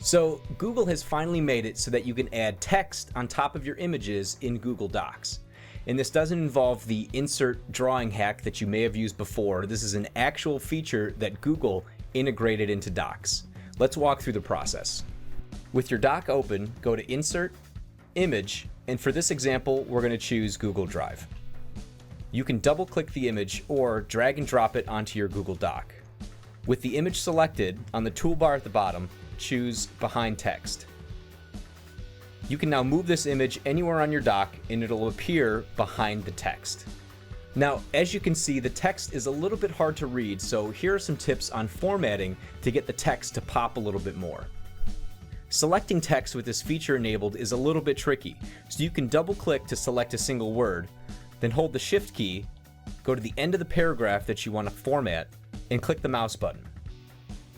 So Google has finally made it so that you can add text on top of your images in Google Docs. And this doesn't involve the insert drawing hack that you may have used before. This is an actual feature that Google integrated into Docs. Let's walk through the process. With your doc open, go to Insert, Image, and for this example, we're going to choose Google Drive. You can double-click the image or drag and drop it onto your Google Doc. With the image selected, on the toolbar at the bottom, choose Behind Text. You can now move this image anywhere on your doc and it'll appear behind the text. Now, as you can see, the text is a little bit hard to read, so here are some tips on formatting to get the text to pop a little bit more. Selecting text with this feature enabled is a little bit tricky, so you can double-click to select a single word, then hold the Shift key, go to the end of the paragraph that you want to format, and click the mouse button.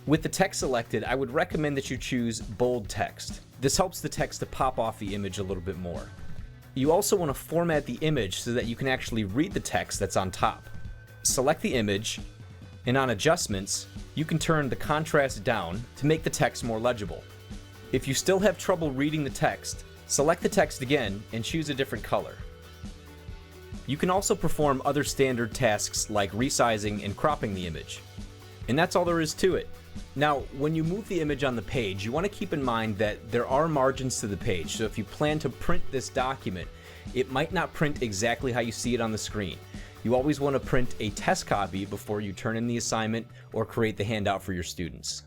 With the text selected, I would recommend that you choose bold text. This helps the text to pop off the image a little bit more. You also want to format the image so that you can actually read the text that's on top. Select the image, and on Adjustments, you can turn the contrast down to make the text more legible. If you still have trouble reading the text, select the text again and choose a different color. You can also perform other standard tasks like resizing and cropping the image. And that's all there is to it. Now, when you move the image on the page, you want to keep in mind that there are margins to the page, so if you plan to print this document, it might not print exactly how you see it on the screen. You always want to print a test copy before you turn in the assignment or create the handout for your students.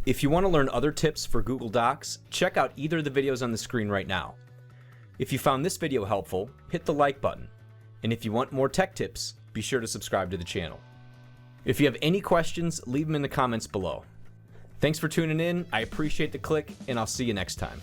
If you want to learn other tips for Google Docs, check out either of the videos on the screen right now. If you found this video helpful, hit the like button. And if you want more tech tips, be sure to subscribe to the channel. If you have any questions, leave them in the comments below. Thanks for tuning in, I appreciate the click, and I'll see you next time.